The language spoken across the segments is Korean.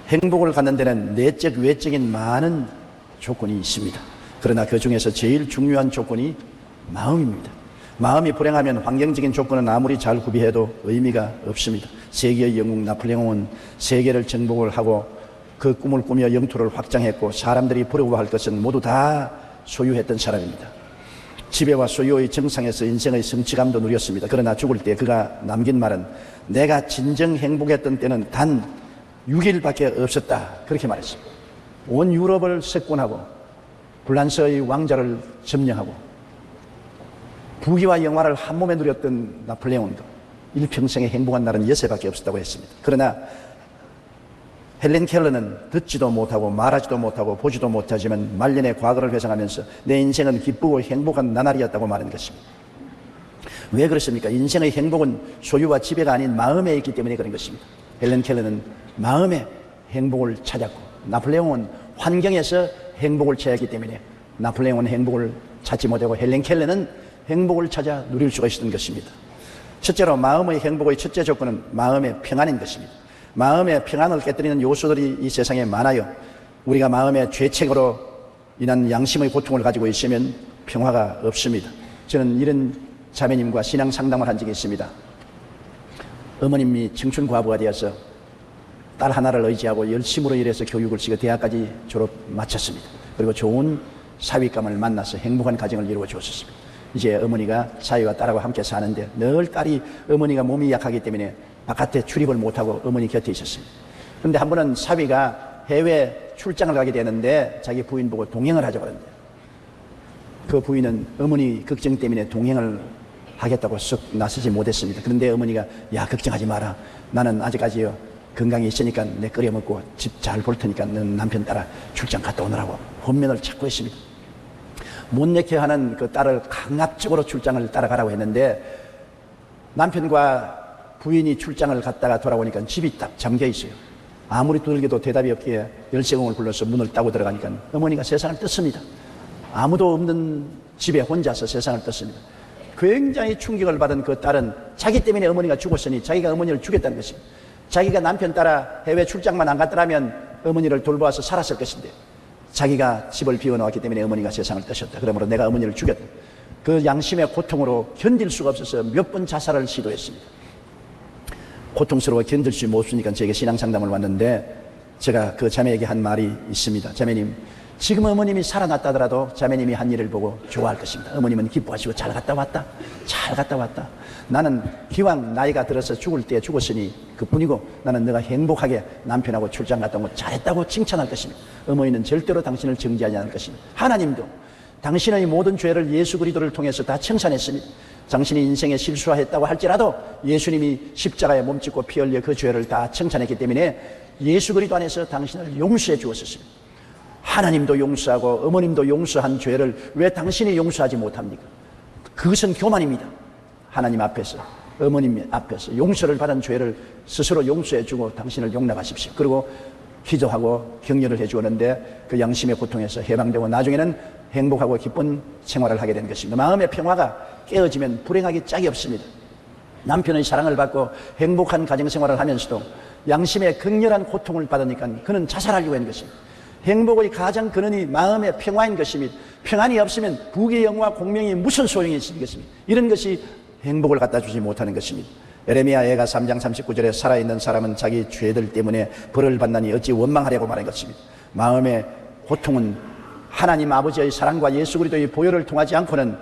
행복을 갖는 데는 내적, 외적인 많은 조건이 있습니다. 그러나 그 중에서 제일 중요한 조건이 마음입니다. 마음이 불행하면 환경적인 조건은 아무리 잘 구비해도 의미가 없습니다. 세계의 영웅 나폴레옹은 세계를 정복을 하고 그 꿈을 꾸며 영토를 확장했고 사람들이 부러워할 것은 모두 다 소유했던 사람입니다. 지배와 소유의 정상에서 인생의 성취감도 누렸습니다. 그러나 죽을 때 그가 남긴 말은 내가 진정 행복했던 때는 단 6일밖에 없었다, 그렇게 말했습니다. 온 유럽을 석권하고 프랑스의 왕자를 점령하고 부귀와 영화를 한 몸에 누렸던 나폴레옹도 일평생에 행복한 날은 6회밖에 없었다고 했습니다. 그러나 헬렌 켈러는 듣지도 못하고 말하지도 못하고 보지도 못하지만 말년의 과거를 회상하면서 내 인생은 기쁘고 행복한 나날이었다고 말하는 것입니다. 왜 그렇습니까? 인생의 행복은 소유와 지배가 아닌 마음에 있기 때문에 그런 것입니다. 헬렌 켈러는 마음의 행복을 찾았고 나폴레옹은 환경에서 행복을 찾았기 때문에 나폴레옹은 행복을 찾지 못하고 헬렌 켈러는 행복을 찾아 누릴 수가 있었던 것입니다. 첫째로 마음의 행복의 첫째 조건은 마음의 평안인 것입니다. 마음의 평안을 깨뜨리는 요소들이 이 세상에 많아요. 우리가 마음의 죄책으로 인한 양심의 고통을 가지고 있으면 평화가 없습니다. 저는 이런 자매님과 신앙 상담을 한 적이 있습니다. 어머님이 청춘 과부가 되어서 딸 하나를 의지하고 열심으로 일해서 교육을 시켜 대학까지 졸업 마쳤습니다. 그리고 좋은 사위감을 만나서 행복한 가정을 이루어 주었습니다. 이제 어머니가 사위와 딸하고 함께 사는데 늘 딸이 어머니가 몸이 약하기 때문에 바깥에 출입을 못하고 어머니 곁에 있었습니다. 그런데 한 번은 사위가 해외 출장을 가게 되는데 자기 부인 보고 동행을 하자고 그러는데 그 부인은 어머니 걱정 때문에 동행을 하겠다고 썩 나서지 못했습니다. 그런데 어머니가 야 걱정하지 마라. 나는 아직까지요 건강이 있으니까 내 끓여 먹고 집 잘 볼 테니까 넌 남편 따라 출장 갔다 오느라고 혼면을 찾고 있습니다. 못 내게 하는 그 딸을 강압적으로 출장을 따라가라고 했는데 남편과 부인이 출장을 갔다가 돌아오니까 집이 딱 잠겨 있어요. 아무리 두들겨도 대답이 없기에 열쇠공을 불러서 문을 따고 들어가니까 어머니가 세상을 떴습니다. 아무도 없는 집에 혼자서 세상을 떴습니다. 굉장히 충격을 받은 그 딸은 자기 때문에 어머니가 죽었으니 자기가 어머니를 죽였다는 것입니다. 자기가 남편 따라 해외 출장만 안 갔더라면 어머니를 돌보아서 살았을 것인데 자기가 집을 비워놓았기 때문에 어머니가 세상을 떠셨다. 그러므로 내가 어머니를 죽였다. 그 양심의 고통으로 견딜 수가 없어서 몇 번 자살을 시도했습니다. 고통스러워 견딜 수 없으니까 저에게 신앙 상담을 왔는데 제가 그 자매에게 한 말이 있습니다. 자매님, 지금 어머님이 살아났다 하더라도 자매님이 한 일을 보고 좋아할 것입니다. 어머님은 기뻐하시고 잘 갔다 왔다, 잘 갔다 왔다. 나는 기왕 나이가 들어서 죽을 때 죽었으니 그뿐이고 나는 너가 행복하게 남편하고 출장 갔다 온 거 잘했다고 칭찬할 것입니다. 어머니는 절대로 당신을 정죄하지 않을 것입니다. 하나님도 당신의 모든 죄를 예수 그리스도를 통해서 다 청산했습니다. 당신이 인생에 실수했다고 할지라도 예수님이 십자가에 몸짓고 피 흘려 그 죄를 다 청산했기 때문에 예수 그리스도 안에서 당신을 용서해 주었습니다. 하나님도 용서하고 어머님도 용서한 죄를 왜 당신이 용서하지 못합니까? 그것은 교만입니다. 하나님 앞에서 어머님 앞에서 용서를 받은 죄를 스스로 용서해 주고 당신을 용납하십시오. 그리고 기도하고 격려를 해 주었는데 그 양심의 고통에서 해방되고 나중에는 행복하고 기쁜 생활을 하게 된 것입니다. 마음의 평화가 깨어지면 불행하기 짝이 없습니다. 남편의 사랑을 받고 행복한 가정생활을 하면서도 양심의 극렬한 고통을 받으니까 그는 자살하려고 하는 것입니다. 행복의 가장 근원이 마음의 평화인 것입니다. 평안이 없으면 부귀 영화 공명이 무슨 소용이 있겠습니까? 이런 것이 행복을 갖다 주지 못하는 것입니다. 에레미야 애가 3장 39절에 살아있는 사람은 자기 죄들 때문에 벌을 받나니 어찌 원망하려고 말한 것입니다. 마음의 고통은 하나님 아버지의 사랑과 예수 그리스도의 보혈을 통하지 않고는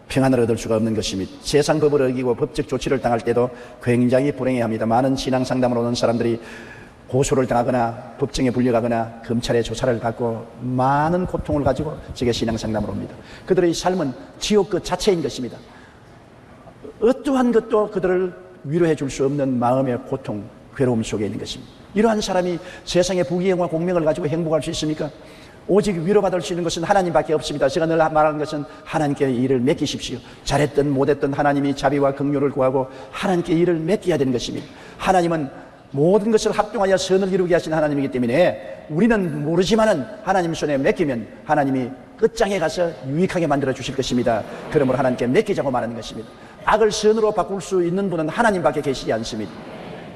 평안을 얻을 수가 없는 것입니다. 세상 법을 어기고 법적 조치를 당할 때도 굉장히 불행해합니다. 많은 신앙 상담을 오는 사람들이 고소를 당하거나 법정에 불려가거나 검찰의 조사를 받고 많은 고통을 가지고 제게 신앙 상담을 옵니다. 그들의 삶은 지옥 그 자체인 것입니다. 어떠한 것도 그들을 위로해 줄 수 없는 마음의 고통, 괴로움 속에 있는 것입니다. 이러한 사람이 세상의 부귀영화 공명을 가지고 행복할 수 있습니까? 오직 위로받을 수 있는 것은 하나님밖에 없습니다. 제가 늘 말하는 것은 하나님께 일을 맡기십시오. 잘했든 못했든 하나님이 자비와 긍휼을 구하고 하나님께 일을 맡겨야 되는 것입니다. 하나님은 모든 것을 합동하여 선을 이루게 하신 하나님이기 때문에 우리는 모르지만은 하나님 손에 맡기면 하나님이 끝장에 가서 유익하게 만들어 주실 것입니다. 그러므로 하나님께 맡기자고 말하는 것입니다. 악을 선으로 바꿀 수 있는 분은 하나님밖에 계시지 않습니다.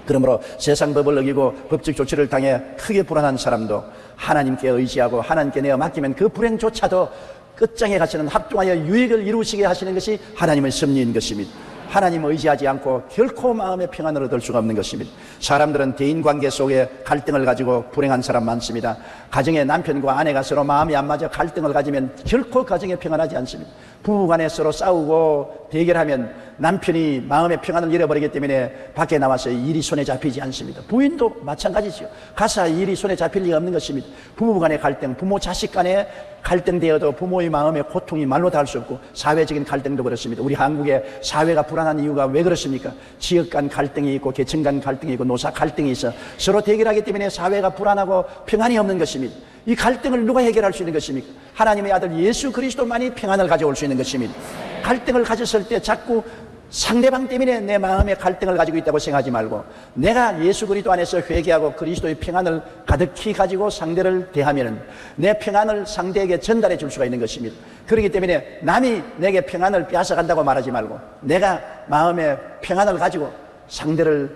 그러므로 세상 법을 어기고 법적 조치를 당해 크게 불안한 사람도 하나님께 의지하고 하나님께 내어 맡기면 그 불행조차도 끝장에 가시는 합중하여 유익을 이루시게 하시는 것이 하나님의 섭리인 것입니다. 하나님을 의지하지 않고 결코 마음의 평안을 얻을 수가 없는 것입니다. 사람들은 대인관계 속에 갈등을 가지고 불행한 사람 많습니다. 가정의 남편과 아내가 서로 마음이 안 맞아 갈등을 가지면 결코 가정에 평안하지 않습니다. 부부간에 서로 싸우고 대결하면 남편이 마음의 평안을 잃어버리기 때문에 밖에 나와서 일이 손에 잡히지 않습니다. 부인도 마찬가지죠. 가사 일이 손에 잡힐 리가 없는 것입니다. 부부간의 갈등, 부모 자식 간의 갈등되어도 부모의 마음의 고통이 말로 다 할 수 없고, 사회적인 갈등도 그렇습니다. 우리 한국의 사회가 불안한 이유가 왜 그렇습니까? 지역 간 갈등이 있고 계층 간 갈등이 있고 노사 갈등이 있어 서로 대결하기 때문에 사회가 불안하고 평안이 없는 것입니다. 이 갈등을 누가 해결할 수 있는 것입니까? 하나님의 아들 예수 그리스도만이 평안을 가져올 수 있는 것입니다. 갈등을 가졌을 때 자꾸 상대방 때문에 내 마음에 갈등을 가지고 있다고 생각하지 말고, 내가 예수 그리스도 안에서 회개하고 그리스도의 평안을 가득히 가지고 상대를 대하면 내 평안을 상대에게 전달해 줄 수가 있는 것입니다. 그렇기 때문에 남이 내게 평안을 빼앗아간다고 말하지 말고, 내가 마음에 평안을 가지고 상대를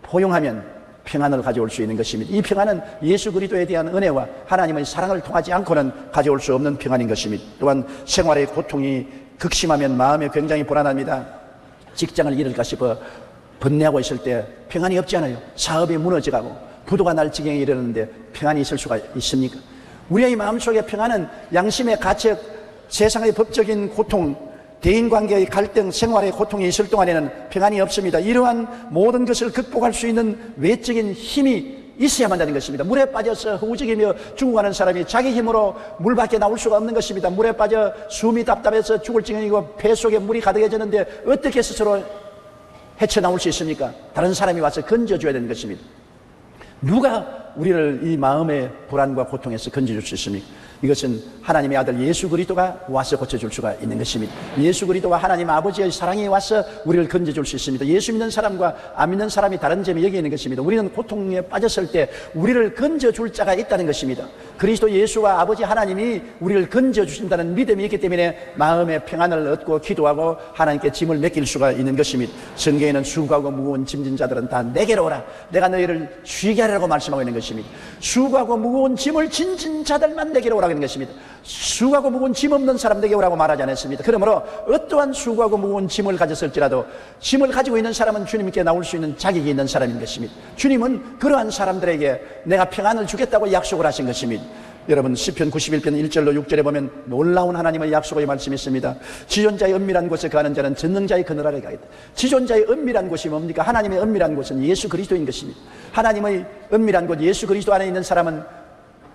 포용하면 평안을 가져올 수 있는 것입니다. 이 평안은 예수 그리스도에 대한 은혜와 하나님의 사랑을 통하지 않고는 가져올 수 없는 평안인 것입니다. 또한 생활의 고통이 극심하면 마음이 굉장히 불안합니다. 직장을 잃을까 싶어 번뇌하고 있을 때 평안이 없지 않아요. 사업이 무너져가고 부도가 날 지경에 이르는데 평안이 있을 수가 있습니까? 우리의 마음속에 평안은 양심의 가책, 세상의 법적인 고통, 대인관계의 갈등, 생활의 고통이 있을 동안에는 평안이 없습니다. 이러한 모든 것을 극복할 수 있는 외적인 힘이 있어야만 한다는 것입니다. 물에 빠져서 허우적이며 죽어가는 사람이 자기 힘으로 물 밖에 나올 수가 없는 것입니다. 물에 빠져 숨이 답답해서 죽을 지경이고 배 속에 물이 가득해졌는데 어떻게 스스로 헤쳐나올 수 있습니까? 다른 사람이 와서 건져줘야 되는 것입니다. 누가 우리를 이 마음의 불안과 고통에서 건져줄 수 있습니까? 이것은 하나님의 아들 예수 그리스도가 와서 고쳐줄 수가 있는 것입니다. 예수 그리스도와 하나님 아버지의 사랑이 와서 우리를 건져줄 수 있습니다. 예수 믿는 사람과 안 믿는 사람이 다른 점이 여기 있는 것입니다. 우리는 고통에 빠졌을 때 우리를 건져줄 자가 있다는 것입니다. 그리스도 예수와 아버지 하나님이 우리를 건져주신다는 믿음이 있기 때문에 마음의 평안을 얻고 기도하고 하나님께 짐을 맡길 수가 있는 것입니다. 성경에는 수고하고 무거운 짐진 자들은 다 내게로 오라, 내가 너희를 쉬게 하리라고 말씀하고 있는 것입니다. 수고하고 무거운 짐을 진진 자들만 내게로 오라 하는 것입니다. 수고하고 무거운 짐 없는 사람들에게 오라고 말하지 않았습니다. 그러므로 어떠한 수고하고 무거운 짐을 가졌을지라도 짐을 가지고 있는 사람은 주님께 나올 수 있는 자격이 있는 사람인 것입니다. 주님은 그러한 사람들에게 내가 평안을 주겠다고 약속을 하신 것입니다. 여러분 시편 91편 1절로 6절에 보면 놀라운 하나님의 약속의 말씀이 있습니다. 지존자의 은밀한 곳에 가는 자는 전능자의 그늘 아래 가겠다. 지존자의 은밀한 곳이 뭡니까? 하나님의 은밀한 곳은 예수 그리스도인 것입니다. 하나님의 은밀한 곳 예수 그리스도 안에 있는 사람은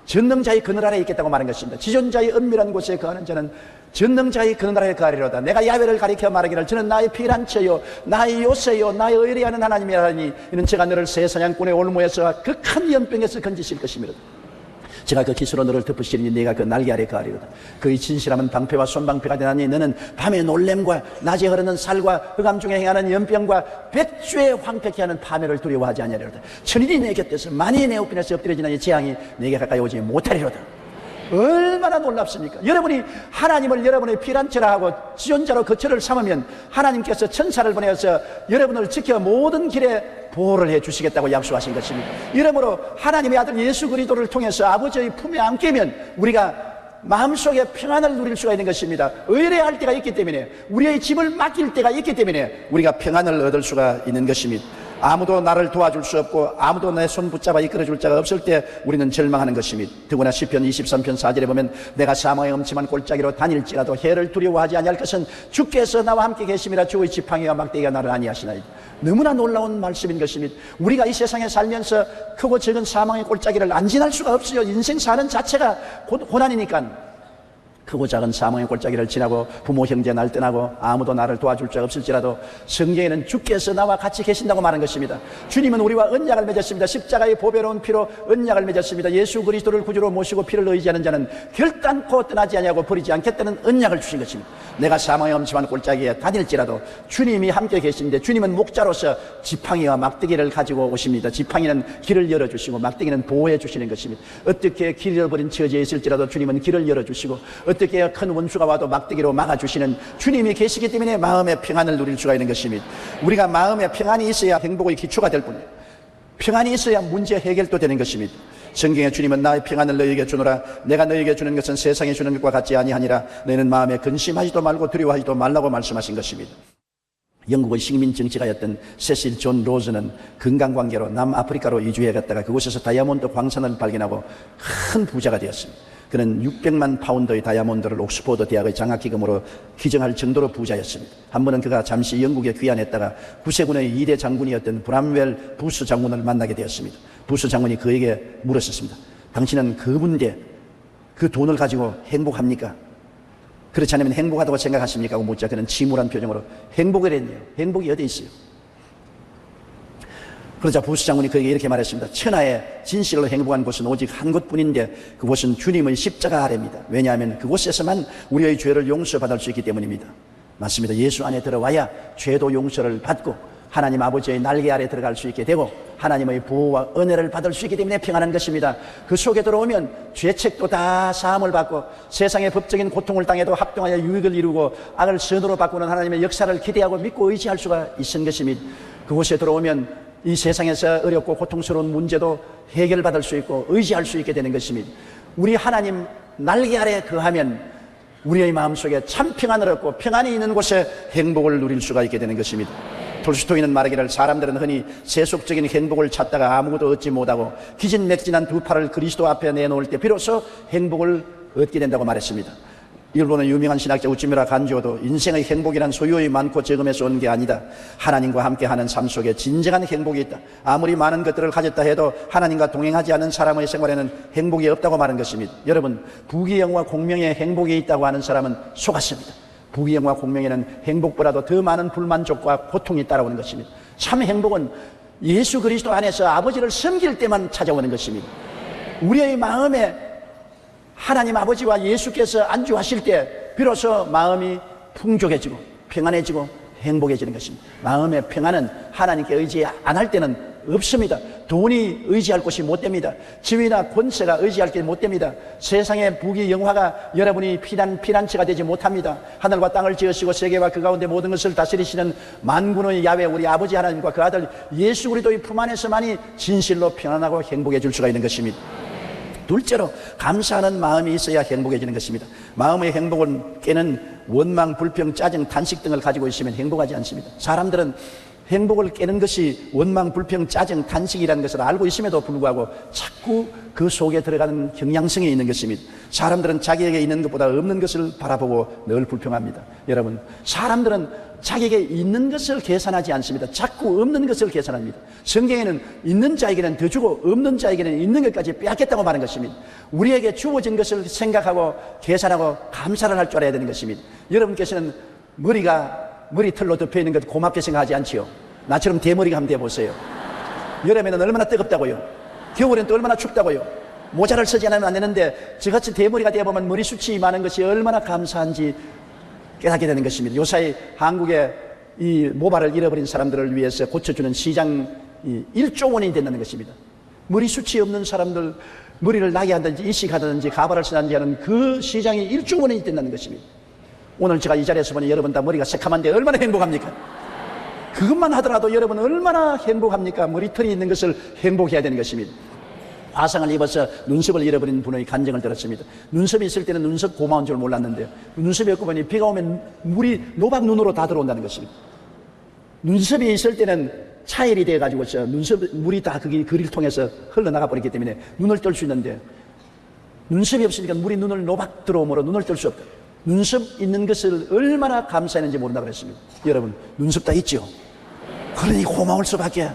전능자의 그늘 아래에 있겠다고 말한 것입니다. 지존자의 은밀한 곳에 거하는 자는 전능자의 그늘 아래에 거하리로다. 내가 야훼를 가리켜 말하기를 저는 나의 피난처요 나의 요새요 나의 의뢰하는 하나님이라니 이는 제가 너를 새 사냥꾼의 올무에서 그 큰 연병에서 건지실 것입니다. 제가 그 기수로 너를 덮으시리니 네가 그 날개 아래 거하리로다. 그의 진실함은 방패와 손방패가 되나니 너는 밤의 놀램과 낮에 흐르는 살과 흑암 중에 행하는 연병과 백주에 황폐케 하는 파멸을 두려워하지 아니하리로다. 천인이 내 곁에서 만인이 내 우편에서 엎드려지나니 재앙이 내게 가까이 오지 못하리로다. 얼마나 놀랍습니까? 여러분이 하나님을 여러분의 피난처라 하고 지존자로 거처를 삼으면 하나님께서 천사를 보내어서 여러분을 지켜 모든 길에 보호를 해 주시겠다고 약속하신 것입니다. 이러므로 하나님의 아들 예수 그리스도를 통해서 아버지의 품에 안기면 우리가 마음속에 평안을 누릴 수가 있는 것입니다. 의뢰할 때가 있기 때문에, 우리의 짐을 맡길 때가 있기 때문에 우리가 평안을 얻을 수가 있는 것입니다. 아무도 나를 도와줄 수 없고 아무도 내 손 붙잡아 이끌어줄 자가 없을 때 우리는 절망하는 것입니다. 더구나 시편 23편 4절에 보면 내가 사망의 엄침한 골짜기로 다닐지라도 해를 두려워하지 아니할 것은 주께서 나와 함께 계심이라. 주의 지팡이와 막대기가 나를 아니하시나이다. 너무나 놀라운 말씀인 것입니다. 우리가 이 세상에 살면서 크고 적은 사망의 골짜기를 안 지날 수가 없어요. 인생 사는 자체가 고난이니까. 크고 작은 사망의 골짜기를 지나고 부모 형제 날 떠나고 아무도 나를 도와줄 자 없을지라도 성경에는 주께서 나와 같이 계신다고 말한 것입니다. 주님은 우리와 언약을 맺었습니다. 십자가의 보배로운 피로 언약을 맺었습니다. 예수 그리스도를 구주로 모시고 피를 의지하는 자는 결단코 떠나지 아니하고 버리지 않겠다는 언약을 주신 것입니다. 내가 사망의 엄침한 골짜기에 다닐지라도 주님이 함께 계신데, 주님은 목자로서 지팡이와 막대기를 가지고 오십니다. 지팡이는 길을 열어주시고 막대기는 보호해 주시는 것입니다. 어떻게 길 잃어버린 처지에 있을지라도 주님은 길을 열어주시고 어떻게 큰 원수가 와도 막대기로 막아주시는 주님이 계시기 때문에 마음의 평안을 누릴 수가 있는 것입니다. 우리가 마음의 평안이 있어야 행복의 기초가 될 뿐이에요. 평안이 있어야 문제 해결도 되는 것입니다. 성경에 주님은 나의 평안을 너희에게 주노라. 내가 너희에게 주는 것은 세상에 주는 것과 같지 아니하니라. 너희는 마음에 근심하지도 말고 두려워하지도 말라고 말씀하신 것입니다. 영국의 식민 정치가였던 세실 존 로즈는 건강관계로 남아프리카로 이주해 갔다가 그곳에서 다이아몬드 광산을 발견하고 큰 부자가 되었습니다. 그는 600만 파운드의 다이아몬드를 옥스포드 대학의 장학기금으로 기증할 정도로 부자였습니다. 한 번은 그가 잠시 영국에 귀환했다가 구세군의 2대 장군이었던 브람웰 부스 장군을 만나게 되었습니다. 부스 장군이 그에게 물었었습니다. 당신은 그 문제, 그 돈을 가지고 행복합니까? 그렇지 않으면 행복하다고 생각하십니까? 하고 묻자 그는 침울한 표정으로 행복이랬네요. 행복이 어디 있어요? 그러자 부스 장군이 그에게 이렇게 말했습니다. 천하에 진실로 행복한 곳은 오직 한 곳뿐인데 그곳은 주님의 십자가 아래입니다. 왜냐하면 그곳에서만 우리의 죄를 용서받을 수 있기 때문입니다. 맞습니다. 예수 안에 들어와야 죄도 용서를 받고 하나님 아버지의 날개 아래 들어갈 수 있게 되고 하나님의 보호와 은혜를 받을 수 있기 때문에 평안한 것입니다. 그 속에 들어오면 죄책도 다 사함을 받고 세상의 법적인 고통을 당해도 합동하여 유익을 이루고 악을 선으로 바꾸는 하나님의 역사를 기대하고 믿고 의지할 수가 있는 것입니다. 그곳에 들어오면 이 세상에서 어렵고 고통스러운 문제도 해결받을 수 있고 의지할 수 있게 되는 것입니다. 우리 하나님 날개 아래 거하면 우리의 마음속에 참 평안을 얻고 평안이 있는 곳에 행복을 누릴 수가 있게 되는 것입니다. 톨스토이는 말하기를 사람들은 흔히 세속적인 행복을 찾다가 아무것도 얻지 못하고 기진맥진한 두 팔을 그리스도 앞에 내놓을 때 비로소 행복을 얻게 된다고 말했습니다. 일본의 유명한 신학자 우치무라 간조도 인생의 행복이란 소유의 많고 적음에서 오는 게 아니다. 하나님과 함께하는 삶 속에 진정한 행복이 있다. 아무리 많은 것들을 가졌다 해도 하나님과 동행하지 않은 사람의 생활에는 행복이 없다고 말한 것입니다. 여러분, 부귀영화 공명에 행복이 있다고 하는 사람은 속았습니다. 부귀영화 공명에는 행복보다도 더 많은 불만족과 고통이 따라오는 것입니다. 참 행복은 예수 그리스도 안에서 아버지를 섬길 때만 찾아오는 것입니다. 우리의 마음에 하나님 아버지와 예수께서 안주하실 때 비로소 마음이 풍족해지고 평안해지고 행복해지는 것입니다. 마음의 평안은 하나님께 의지 안 할 때는 없습니다. 돈이 의지할 곳이 못 됩니다. 지위나 권세가 의지할 게 못 됩니다. 세상의 부귀 영화가 여러분이 피난처가 되지 못합니다. 하늘과 땅을 지으시고 세계와 그 가운데 모든 것을 다스리시는 만군의 야훼 우리 아버지 하나님과 그 아들 예수 그리스도의 품 안에서만이 진실로 평안하고 행복해질 수가 있는 것입니다. 둘째로 감사하는 마음이 있어야 행복해지는 것입니다. 마음의 행복을 깨는 원망, 불평, 짜증, 탄식 등을 가지고 있으면 행복하지 않습니다. 사람들은 행복을 깨는 것이 원망, 불평, 짜증, 탄식이라는 것을 알고 있음에도 불구하고 자꾸 그 속에 들어가는 경향성이 있는 것입니다. 사람들은 자기에게 있는 것보다 없는 것을 바라보고 늘 불평합니다. 여러분, 사람들은 자기에게 있는 것을 계산하지 않습니다. 자꾸 없는 것을 계산합니다. 성경에는 있는 자에게는 더 주고 없는 자에게는 있는 것까지 빼앗겠다고 말하는 것입니다. 우리에게 주어진 것을 생각하고 계산하고 감사를 할 줄 알아야 되는 것입니다. 여러분께서는 머리털로 덮여있는 것 고맙게 생각하지 않지요? 나처럼 대머리가 한번 돼보세요. 여름에는 얼마나 뜨겁다고요? 겨울에는 또 얼마나 춥다고요? 모자를 쓰지 않으면 안 되는데 저같이 대머리가 되어보면 머리숱이 많은 것이 얼마나 감사한지 깨닫게 되는 것입니다. 요사이 한국의 이 모발을 잃어버린 사람들을 위해서 고쳐주는 시장이 1조 원이 된다는 것입니다. 머리숱이 없는 사람들 머리를 나게 한다든지 이식하든지 가발을 쓰든지 하는 그 시장이 1조 원이 된다는 것입니다. 오늘 제가 이 자리에서 보니 여러분 다 머리가 새카만데 얼마나 행복합니까? 그것만 하더라도 여러분 얼마나 행복합니까? 머리털이 있는 것을 행복해야 되는 것입니다. 화상을 입어서 눈썹을 잃어버린 분의 간증을 들었습니다. 눈썹이 있을 때는 눈썹 고마운 줄 몰랐는데요. 눈썹이 없고 보니 비가 오면 물이 노박 눈으로 다 들어온다는 것입니다. 눈썹이 있을 때는 차일이 돼가지고 눈썹 물이 다 그리를 통해서 흘러나가 버렸기 때문에 눈을 뜰 수 있는데 눈썹이 없으니까 물이 눈을 노박 들어오므로 눈을 뜰 수 없다. 눈썹 있는 것을 얼마나 감사했는지 모른다 그랬습니다. 여러분, 눈썹 다 있죠? 그러니 고마울 수밖에.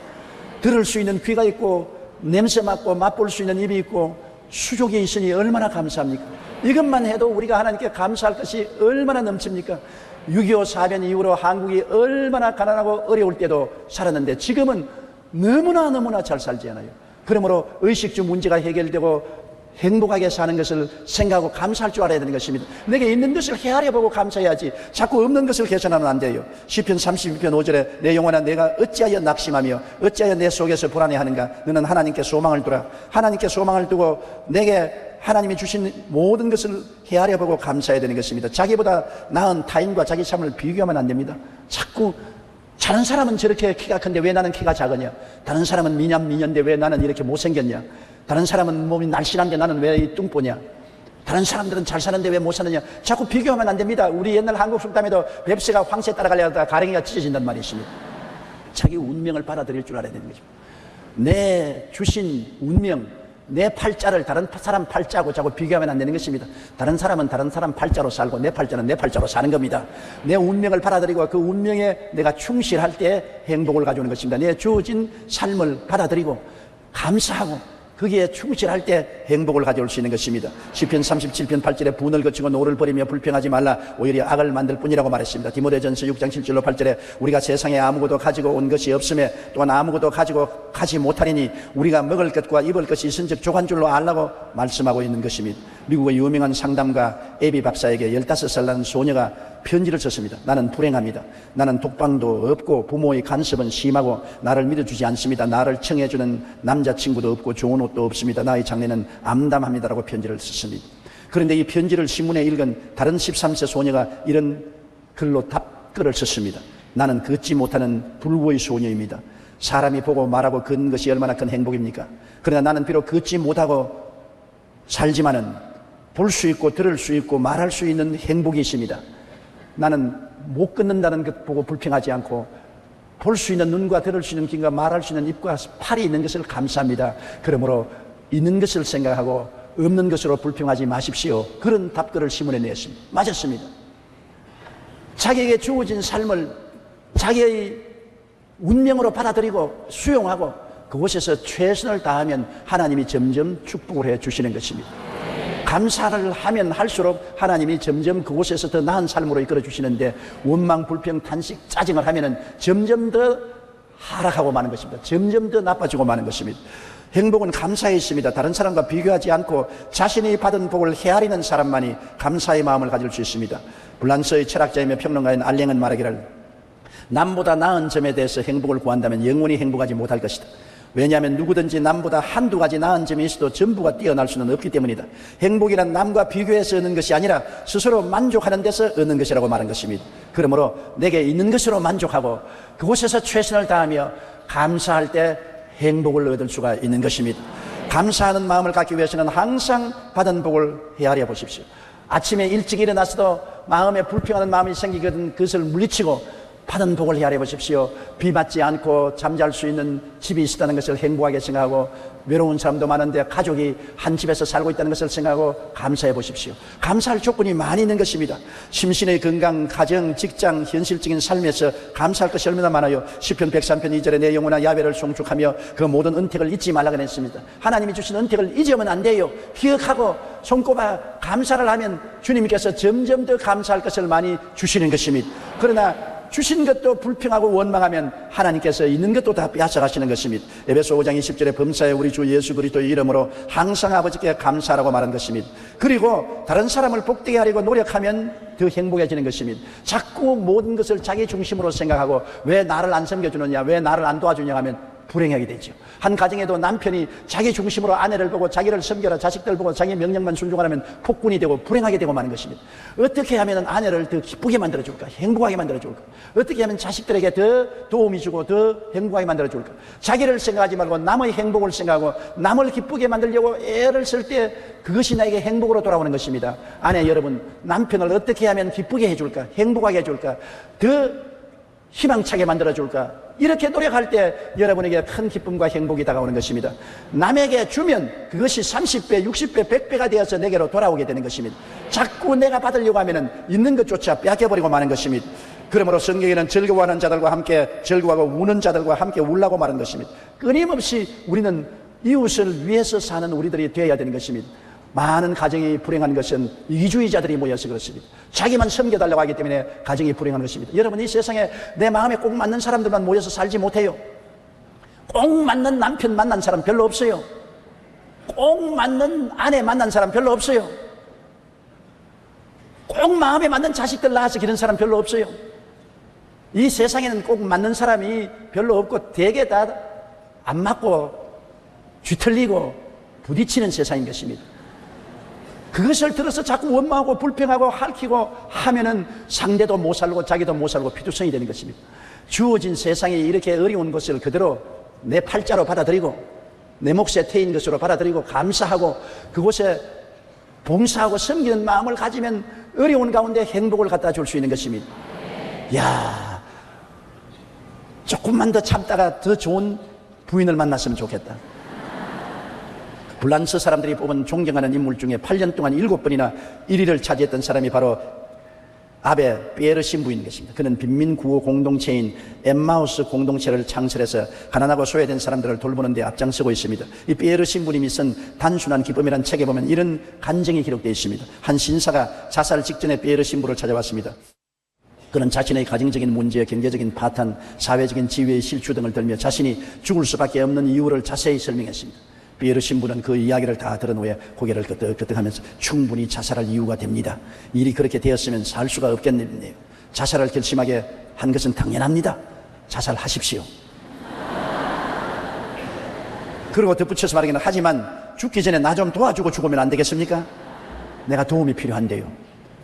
들을 수 있는 귀가 있고 냄새 맡고 맛볼 수 있는 입이 있고 수족이 있으니 얼마나 감사합니까? 이것만 해도 우리가 하나님께 감사할 것이 얼마나 넘칩니까? 6.25 사변 이후로 한국이 얼마나 가난하고 어려울 때도 살았는데 지금은 너무나 잘 살지 않아요. 그러므로 의식주 문제가 해결되고 행복하게 사는 것을 생각하고 감사할 줄 알아야 되는 것입니다. 내게 있는 것을 헤아려보고 감사해야지 자꾸 없는 것을 계산하면 안 돼요. 시편 32편 5절에 내 영혼아 내가 어찌하여 낙심하며 어찌하여 내 속에서 불안해하는가. 너는 하나님께 소망을 두라. 하나님께 소망을 두고 내게 하나님이 주신 모든 것을 헤아려보고 감사해야 되는 것입니다. 자기보다 나은 타인과 자기 삶을 비교하면 안 됩니다. 자꾸 다른 사람은 저렇게 키가 큰데 왜 나는 키가 작으냐? 다른 사람은 미년데 왜 나는 이렇게 못생겼냐? 다른 사람은 몸이 날씬한데 나는 왜 이 뚱보냐? 다른 사람들은 잘 사는데 왜 못 사느냐? 자꾸 비교하면 안 됩니다. 우리 옛날 한국 속담에도 뱁새가 황새 따라가려다가 가랭이가 찢어진단 말이 있습니다. 자기 운명을 받아들일 줄 알아야 되는 거죠. 내 주신 운명, 내 팔자를 다른 사람 팔자하고 자꾸 비교하면 안 되는 것입니다. 다른 사람은 다른 사람 팔자로 살고 내 팔자는 내 팔자로 사는 겁니다. 내 운명을 받아들이고 그 운명에 내가 충실할 때 행복을 가져오는 것입니다. 내 주어진 삶을 받아들이고 감사하고 거기에 충실할 때 행복을 가져올 수 있는 것입니다. 시편 37편 8절에 분을 거치고 노를 버리며 불평하지 말라 오히려 악을 만들 뿐이라고 말했습니다. 디모데전서 6장 7절로 8절에 우리가 세상에 아무것도 가지고 온 것이 없음에 또한 아무것도 가지고 가지 못하리니 우리가 먹을 것과 입을 것이 있은즉 조간줄로 알라고 말씀하고 있는 것입니다. 미국의 유명한 상담가 에비 박사에게 15살 나는 소녀가 편지를 썼습니다. 나는 불행합니다. 나는 독방도 없고 부모의 간섭은 심하고 나를 믿어주지 않습니다. 나를 청해주는 남자친구도 없고 좋은 옷도 없습니다. 나의 장래는 암담합니다라고 편지를 썼습니다. 그런데 이 편지를 신문에 읽은 다른 13세 소녀가 이런 글로 답글을 썼습니다. 나는 걷지 못하는 불구의 소녀입니다. 사람이 보고 말하고 걷는 것이 얼마나 큰 행복입니까? 그러나 나는 비록 걷지 못하고 살지만은 볼 수 있고 들을 수 있고 말할 수 있는 행복이 있습니다. 나는 못 걷는다는 것 보고 불평하지 않고 볼 수 있는 눈과 들을 수 있는 귀가 말할 수 있는 입과 팔이 있는 것을 감사합니다. 그러므로 있는 것을 생각하고 없는 것으로 불평하지 마십시오. 그런 답글을 신문에 냈습니다. 맞았습니다. 자기에게 주어진 삶을 자기의 운명으로 받아들이고 수용하고 그곳에서 최선을 다하면 하나님이 점점 축복을 해 주시는 것입니다. 감사를 하면 할수록 하나님이 점점 그곳에서 더 나은 삶으로 이끌어 주시는데 원망, 불평, 탄식, 짜증을 하면은 점점 더 하락하고 마는 것입니다. 점점 더 나빠지고 마는 것입니다. 행복은 감사에 있습니다. 다른 사람과 비교하지 않고 자신이 받은 복을 헤아리는 사람만이 감사의 마음을 가질 수 있습니다. 불란서의 철학자이며 평론가인 알랭은 말하기를 남보다 나은 점에 대해서 행복을 구한다면 영원히 행복하지 못할 것이다. 왜냐하면 누구든지 남보다 한두 가지 나은 점이 있어도 전부가 뛰어날 수는 없기 때문이다. 행복이란 남과 비교해서 얻는 것이 아니라 스스로 만족하는 데서 얻는 것이라고 말한 것입니다. 그러므로 내게 있는 것으로 만족하고 그곳에서 최선을 다하며 감사할 때 행복을 얻을 수가 있는 것입니다. 감사하는 마음을 갖기 위해서는 항상 받은 복을 헤아려 보십시오. 아침에 일찍 일어나서도 마음에 불평하는 마음이 생기거든 그것을 물리치고 받은 복을 헤아려 보십시오. 비 맞지 않고 잠잘 수 있는 집이 있다는 것을 행복하게 생각하고 외로운 사람도 많은데 가족이 한 집에서 살고 있다는 것을 생각하고 감사해 보십시오. 감사할 조건이 많이 있는 것입니다. 심신의 건강, 가정, 직장, 현실적인 삶에서 감사할 것이 얼마나 많아요. 시편 103편 2절에 내 영혼아 야훼를 송축하며 그 모든 은택을 잊지 말라 그랬습니다. 하나님이 주신 은택을 잊으면 안 돼요. 기억하고 손꼽아 감사를 하면 주님께서 점점 더 감사할 것을 많이 주시는 것입니다. 그러나 주신 것도 불평하고 원망하면 하나님께서 있는 것도 다 빼앗아가시는 것입니다. 에베소 5장 20절에 범사에 우리 주 예수 그리스도의 이름으로 항상 아버지께 감사하라고 말한 것입니다. 그리고 다른 사람을 복되게 하려고 노력하면 더 행복해지는 것입니다. 자꾸 모든 것을 자기 중심으로 생각하고 왜 나를 안 섬겨주느냐, 왜 나를 안 도와주냐 하면 불행하게 되죠. 한 가정에도 남편이 자기 중심으로 아내를 보고 자기를 섬겨라, 자식들 보고 자기 명령만 순종하면 폭군이 되고 불행하게 되고 마는 것입니다. 어떻게 하면 아내를 더 기쁘게 만들어줄까, 행복하게 만들어줄까, 어떻게 하면 자식들에게 더 도움이 주고 더 행복하게 만들어줄까. 자기를 생각하지 말고 남의 행복을 생각하고 남을 기쁘게 만들려고 애를 쓸 때 그것이 나에게 행복으로 돌아오는 것입니다. 아내 여러분, 남편을 어떻게 하면 기쁘게 해줄까, 행복하게 해줄까, 더 희망차게 만들어줄까, 이렇게 노력할 때 여러분에게 큰 기쁨과 행복이 다가오는 것입니다. 남에게 주면 그것이 30배, 60배, 100배가 되어서 내게로 돌아오게 되는 것입니다. 자꾸 내가 받으려고 하면 있는 것조차 빼앗겨버리고 마는 것입니다. 그러므로 성경에는 즐거워하는 자들과 함께 즐거워하고 우는 자들과 함께 울라고 말한 것입니다. 끊임없이 우리는 이웃을 위해서 사는 우리들이 되어야 되는 것입니다. 많은 가정이 불행한 것은 이기주의자들이 모여서 그렇습니다. 자기만 섬겨달라고 하기 때문에 가정이 불행한 것입니다. 여러분, 이 세상에 내 마음에 꼭 맞는 사람들만 모여서 살지 못해요. 꼭 맞는 남편 만난 사람 별로 없어요. 꼭 맞는 아내 만난 사람 별로 없어요. 꼭 마음에 맞는 자식들 낳아서 기른 사람 별로 없어요. 이 세상에는 꼭 맞는 사람이 별로 없고 대개 다 안 맞고 뒤틀리고 부딪히는 세상인 것입니다. 그것을 들어서 자꾸 원망하고 불평하고 핥히고 하면은 상대도 못 살고 자기도 못 살고 피투성이 되는 것입니다. 주어진 세상에 이렇게 어려운 것을 그대로 내 팔자로 받아들이고 내 몫에 태인 것으로 받아들이고 감사하고 그곳에 봉사하고 섬기는 마음을 가지면 어려운 가운데 행복을 갖다 줄 수 있는 것입니다. 야, 조금만 더 참다가 더 좋은 부인을 만났으면 좋겠다. 불란서 사람들이 뽑은 존경하는 인물 중에 8년 동안 7번이나 1위를 차지했던 사람이 바로 아베 피에르 신부인 것입니다. 그는 빈민 구호 공동체인 엠마우스 공동체를 창설해서 가난하고 소외된 사람들을 돌보는 데 앞장서고 있습니다. 이 피에르 신부님이 쓴 단순한 기쁨이라는 책에 보면 이런 간증이 기록되어 있습니다. 한 신사가 자살 직전에 피에르 신부를 찾아왔습니다. 그는 자신의 가정적인 문제, 경제적인 파탄, 사회적인 지위의 실추 등을 들며 자신이 죽을 수밖에 없는 이유를 자세히 설명했습니다. 피에르 신부는 그 이야기를 다 들은 후에 고개를 끄덕끄덕하면서 충분히 자살할 이유가 됩니다. 일이 그렇게 되었으면 살 수가 없겠네요. 자살을 결심하게 한 것은 당연합니다. 자살하십시오. 그리고 덧붙여서 말하기는 하지만 죽기 전에 나 좀 도와주고 죽으면 안 되겠습니까? 내가 도움이 필요한데요.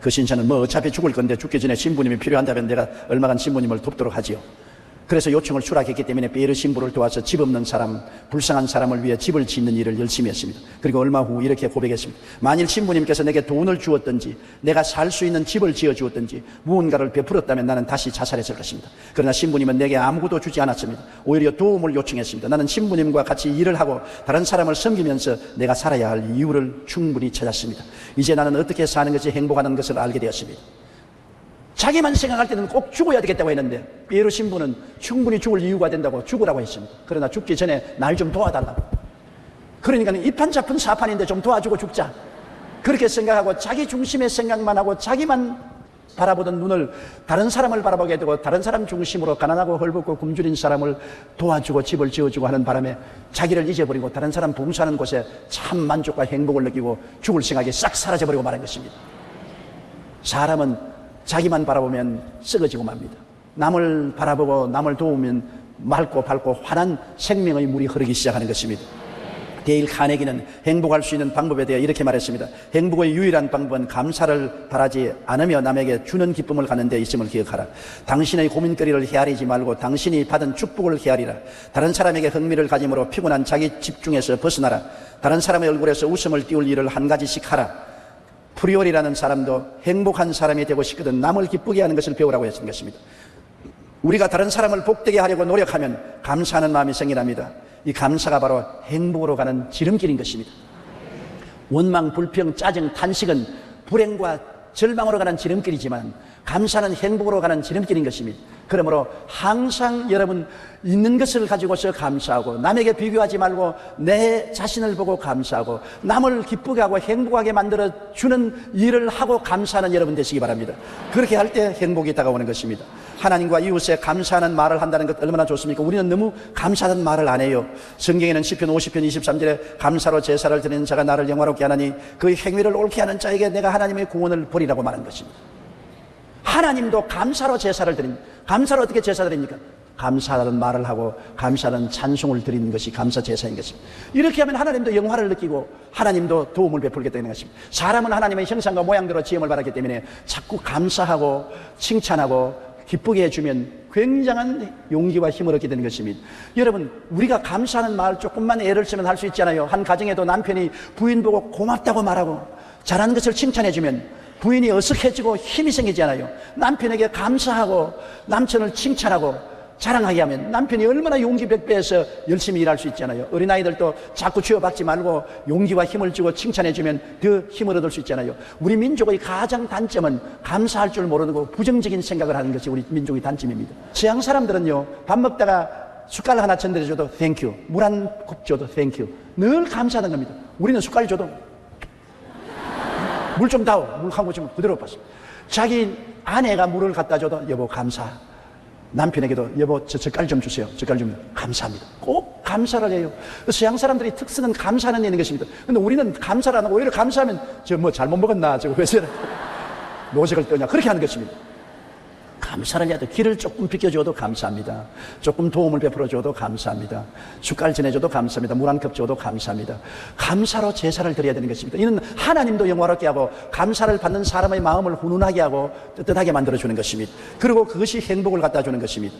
그 신사는 뭐 어차피 죽을 건데 죽기 전에 신부님이 필요한다면 내가 얼마간 신부님을 돕도록 하지요. 그래서 요청을 수락했기 때문에 피에르 신부를 도와서 집 없는 사람, 불쌍한 사람을 위해 집을 짓는 일을 열심히 했습니다. 그리고 얼마 후 이렇게 고백했습니다. 만일 신부님께서 내게 돈을 주었든지 내가 살 수 있는 집을 지어 주었든지 무언가를 베풀었다면 나는 다시 자살했을 것입니다. 그러나 신부님은 내게 아무것도 주지 않았습니다. 오히려 도움을 요청했습니다. 나는 신부님과 같이 일을 하고 다른 사람을 섬기면서 내가 살아야 할 이유를 충분히 찾았습니다. 이제 나는 어떻게 사는 것이 행복하는 것을 알게 되었습니다. 자기만 생각할 때는 꼭 죽어야 되겠다고 했는데 피에르 신부는 충분히 죽을 이유가 된다고 죽으라고 했습니다. 그러나 죽기 전에 날 좀 도와달라고. 그러니까 이판 잡은 사판인데 좀 도와주고 죽자. 그렇게 생각하고 자기 중심의 생각만 하고 자기만 바라보던 눈을 다른 사람을 바라보게 되고 다른 사람 중심으로 가난하고 헐벗고 굶주린 사람을 도와주고 집을 지어주고 하는 바람에 자기를 잊어버리고 다른 사람 봉사하는 곳에 참 만족과 행복을 느끼고 죽을 생각이 싹 사라져버리고 말한 것입니다. 사람은 자기만 바라보면 썩어지고 맙니다. 남을 바라보고 남을 도우면 맑고 밝고 환한 생명의 물이 흐르기 시작하는 것입니다. 데일 카네기는 행복할 수 있는 방법에 대해 이렇게 말했습니다. 행복의 유일한 방법은 감사를 바라지 않으며 남에게 주는 기쁨을 갖는 데 있음을 기억하라. 당신의 고민거리를 헤아리지 말고 당신이 받은 축복을 헤아리라. 다른 사람에게 흥미를 가짐으로 피곤한 자기 집중에서 벗어나라. 다른 사람의 얼굴에서 웃음을 띄울 일을 한 가지씩 하라. 프리올이라는 사람도 행복한 사람이 되고 싶거든 남을 기쁘게 하는 것을 배우라고 했던 것입니다. 우리가 다른 사람을 복되게 하려고 노력하면 감사하는 마음이 생겨납니다. 이 감사가 바로 행복으로 가는 지름길인 것입니다. 원망, 불평, 짜증, 탄식은 불행과 절망으로 가는 지름길이지만 감사는 행복으로 가는 지름길인 것입니다. 그러므로 항상 여러분 있는 것을 가지고서 감사하고 남에게 비교하지 말고 내 자신을 보고 감사하고 남을 기쁘게 하고 행복하게 만들어 주는 일을 하고 감사하는 여러분 되시기 바랍니다. 그렇게 할 때 행복이 다가오는 것입니다. 하나님과 이웃에 감사하는 말을 한다는 것 얼마나 좋습니까? 우리는 너무 감사하는 말을 안 해요. 성경에는 시편 50편 23절에 감사로 제사를 드리는 자가 나를 영화롭게 하나니 그 행위를 옳게 하는 자에게 내가 하나님의 구원을 보리라고 말한 것입니다. 하나님도 감사로 제사를 드립니다. 감사로 어떻게 제사 드립니까? 감사하는 말을 하고 감사하는 찬송을 드리는 것이 감사 제사인 것입니다. 이렇게 하면 하나님도 영화를 느끼고 하나님도 도움을 베풀게 되는 것입니다. 사람은 하나님의 형상과 모양대로 지음을 받았기 때문에 자꾸 감사하고 칭찬하고 기쁘게 해주면 굉장한 용기와 힘을 얻게 되는 것입니다. 여러분, 우리가 감사하는 말 조금만 애를 쓰면 할 수 있잖아요. 한 가정에도 남편이 부인 보고 고맙다고 말하고 잘하는 것을 칭찬해주면 부인이 어색해지고 힘이 생기잖아요. 남편에게 감사하고 남편을 칭찬하고 자랑하게 하면 남편이 얼마나 용기 백배해서 열심히 일할 수 있잖아요. 어린아이들도 자꾸 쥐어박지 말고 용기와 힘을 주고 칭찬해주면 더 힘을 얻을 수 있잖아요. 우리 민족의 가장 단점은 감사할 줄 모르고 부정적인 생각을 하는 것이 우리 민족의 단점입니다. 서양 사람들은요, 밥 먹다가 숟갈 하나 전달해줘도 땡큐, 물 한 컵 줘도 땡큐, 늘 감사하는 겁니다. 우리는 숟갈 줘도 물 좀 다오, 물 한 모금 그대로 봤어. 자기 아내가 물을 갖다 줘도 여보 감사. 남편에게도 여보 저 젓갈 좀 주세요. 젓갈 좀 감사합니다. 꼭 감사를 해요. 서양 사람들이 특성은 감사하는 일인 것입니다. 근데 우리는 감사를 안 하고 오히려 감사하면 저 뭐 잘못 먹었나, 저거 왜 저래 노색을 떠냐, 그렇게 하는 것입니다. 감사를 해야 돼. 길을 조금 비켜줘도 감사합니다. 조금 도움을 베풀어줘도 감사합니다. 숟갈 전해줘도 감사합니다. 물 한 컵 줘도 감사합니다. 감사로 제사를 드려야 되는 것입니다. 이는 하나님도 영화롭게 하고 감사를 받는 사람의 마음을 훈훈하게 하고 뜨뜻하게 만들어주는 것입니다. 그리고 그것이 행복을 갖다 주는 것입니다.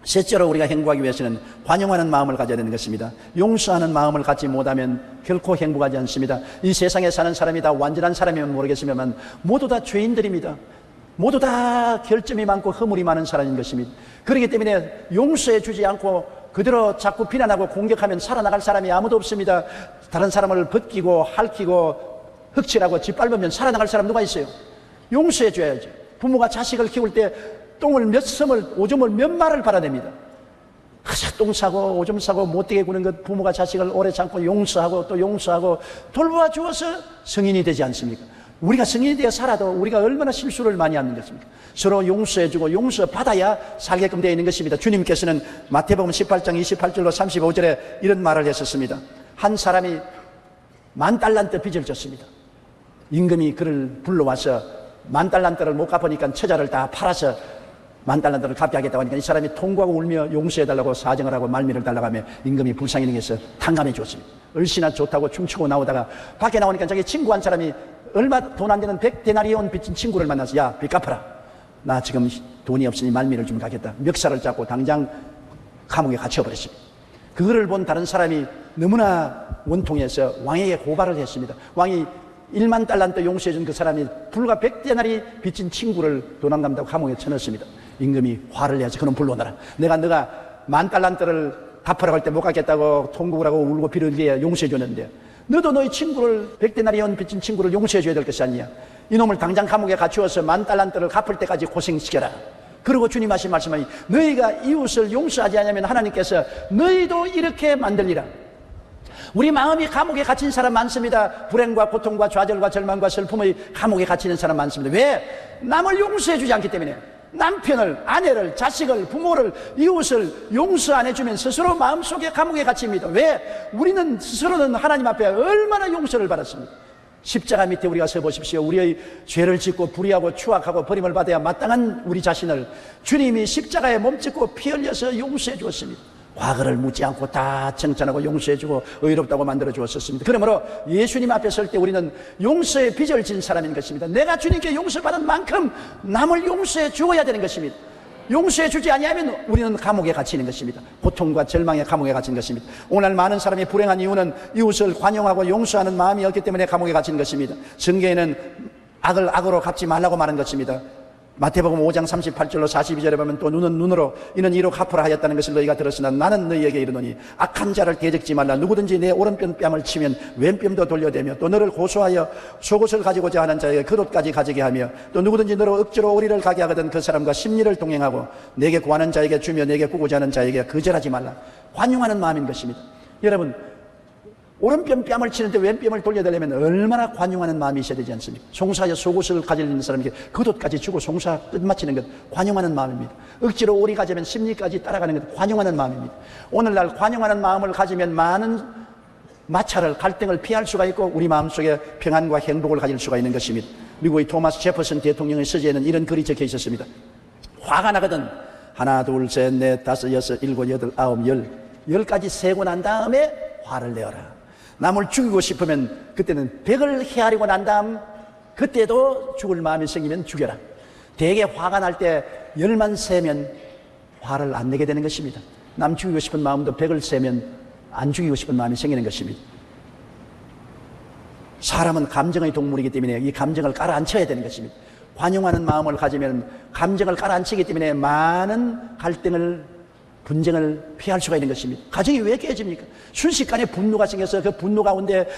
셋째로 우리가 행복하기 위해서는 관용하는 마음을 가져야 되는 것입니다. 용서하는 마음을 갖지 못하면 결코 행복하지 않습니다. 이 세상에 사는 사람이 다 완전한 사람이면 모르겠으면 모두 다 죄인들입니다. 모두 다 결점이 많고 허물이 많은 사람인 것입니다. 그렇기 때문에 용서해 주지 않고 그대로 자꾸 비난하고 공격하면 살아나갈 사람이 아무도 없습니다. 다른 사람을 벗기고 핥히고 흑칠하고 짓밟으면 살아나갈 사람 누가 있어요? 용서해 줘야죠. 부모가 자식을 키울 때 똥을 몇 섬을, 오줌을 몇 마를 발아냅니다. 똥 싸고 오줌 싸고 못되게 구는 것 부모가 자식을 오래 참고 용서하고 또 용서하고 돌보아 주어서 성인이 되지 않습니까? 우리가 성인이 되어 살아도 우리가 얼마나 실수를 많이 하는 것입니까? 서로 용서해주고 용서받아야 살게끔 되어 있는 것입니다. 주님께서는 마태복음 18장 28절로 35절에 이런 말을 했었습니다. 한 사람이 10,000달란트 빚을 졌습니다. 임금이 그를 불러와서 10,000달란트를 못 갚으니까 처자를 다 팔아서 10,000달란트를 갚게 하겠다고 하니까 이 사람이 통곡하고 울며 용서해달라고 사정을 하고 말미를 달라고 하며 임금이 불쌍히 능해서 탕감해 줬습니다. 얼씨나 좋다고 춤추고 나오다가 밖에 나오니까 자기 친구 한 사람이 얼마 돈 안 되는 100데나리온 빚진 친구를 만나서 야, 빚 갚아라. 나 지금 돈이 없으니 말미를 좀 가겠다. 멱살을 잡고 당장 감옥에 갇혀버렸습니다. 그거를 본 다른 사람이 너무나 원통해서 왕에게 고발을 했습니다. 왕이 10,000달란트 용서해준 그 사람이 불과 100데나리 빚진 친구를 돈 안 갚는다고 감옥에 쳐넣었습니다. 임금이 화를 내서 그놈 불러오너라. 내가 너가 10,000달란트를 갚으라고 할 때 못 갚겠다고 통곡을 하고 울고 비르게 용서해 줬는데 너도 너희 친구를 100데나리온 빚진 친구를 용서해 줘야 될 것이 아니냐. 이놈을 당장 감옥에 갇히어서 10,000달란트를 갚을 때까지 고생시켜라. 그리고 주님 하신 말씀은 너희가 이웃을 용서하지 않으면 하나님께서 너희도 이렇게 만들리라. 우리 마음이 감옥에 갇힌 사람 많습니다. 불행과 고통과 좌절과 절망과 슬픔의 감옥에 갇히는 사람 많습니다. 왜? 남을 용서해 주지 않기 때문에. 남편을, 아내를, 자식을, 부모를, 이웃을 용서 안 해주면 스스로 마음속에 감옥에 갇힙니다. 왜? 우리는 스스로는 하나님 앞에 얼마나 용서를 받았습니까? 십자가 밑에 우리가 서 보십시오. 우리의 죄를 짓고 불의하고 추악하고 버림을 받아야 마땅한 우리 자신을 주님이 십자가에 몸짓고 피 흘려서 용서해 주었습니다. 과거를 묻지 않고 다 칭찬하고 용서해주고 의롭다고 만들어 주었습니다. 그러므로 예수님 앞에 설 때 우리는 용서의 빚을 진 사람인 것입니다. 내가 주님께 용서받은 만큼 남을 용서해 주어야 되는 것입니다. 용서해 주지 아니하면 우리는 감옥에 갇히는 것입니다. 고통과 절망의 감옥에 갇힌 것입니다. 오늘 많은 사람이 불행한 이유는 이웃을 관용하고 용서하는 마음이 없기 때문에 감옥에 갇힌 것입니다. 성경에는 악을 악으로 갚지 말라고 말한 것입니다. 마태복음 5장 38절로 42절에 보면 또 눈은 눈으로 이는 이로 갚으라 하였다는 것을 너희가 들었으나 나는 너희에게 이르노니 악한 자를 대적지 말라. 누구든지 내 오른편 뺨을 치면 왼뺨도 돌려대며 또 너를 고소하여 속옷을 가지고자 하는 자에게 겉옷까지 가지게 하며 또 누구든지 너로 억지로 오리를 가게 하거든 그 사람과 심리를 동행하고 내게 구하는 자에게 주며 내게 구고자 하는 자에게 거절하지 말라. 관용하는 마음인 것입니다. 여러분, 오른편 뺨을 치는데 왼뺨을 돌려달라면 얼마나 관용하는 마음이 있어야 되지 않습니까? 송사하여 속옷을 가지는 사람에게 겉옷까지 주고 송사 끝마치는 것 관용하는 마음입니다. 억지로 오리 가지면 심리까지 따라가는 것 관용하는 마음입니다. 오늘날 관용하는 마음을 가지면 많은 마찰을 갈등을 피할 수가 있고 우리 마음속에 평안과 행복을 가질 수가 있는 것입니다. 미국의 토마스 제퍼슨 대통령의 서재에는 이런 글이 적혀 있었습니다. 화가 나거든 하나 둘 셋 넷 다섯 여섯 일곱 여덟 아홉 열 가지 세고 난 다음에 화를 내어라. 남을 죽이고 싶으면 그때는 100을 헤아리고 난 다음 그때도 죽을 마음이 생기면 죽여라. 대개 화가 날 때 10만 세면 화를 안 내게 되는 것입니다. 남 죽이고 싶은 마음도 100을 세면 안 죽이고 싶은 마음이 생기는 것입니다. 사람은 감정의 동물이기 때문에 이 감정을 깔아앉혀야 되는 것입니다. 관용하는 마음을 가지면 감정을 깔아앉히기 때문에 많은 갈등을 분쟁을 피할 수가 있는 것입니다. 가정이 왜 깨집니까? 순식간에 분노가 생겨서 그 분노 가운데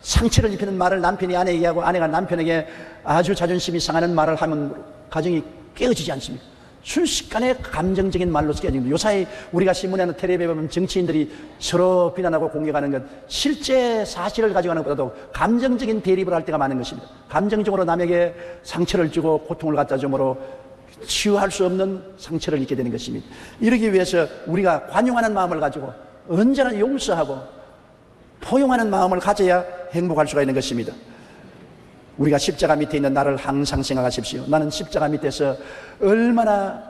상처를 입히는 말을 남편이 아내에게 하고 아내가 남편에게 아주 자존심이 상하는 말을 하면 가정이 깨어지지 않습니까? 순식간에 감정적인 말로서 깨집니다. 요사이 우리가 신문이나 텔레비전에 보면 정치인들이 서로 비난하고 공격하는 것 실제 사실을 가지고 하는 것보다도 감정적인 대립을 할 때가 많은 것입니다. 감정적으로 남에게 상처를 주고 고통을 갖다 줌으로 치유할 수 없는 상처를 입게 되는 것입니다. 이러기 위해서 우리가 관용하는 마음을 가지고 언제나 용서하고 포용하는 마음을 가져야 행복할 수가 있는 것입니다. 우리가 십자가 밑에 있는 나를 항상 생각하십시오. 나는 십자가 밑에서 얼마나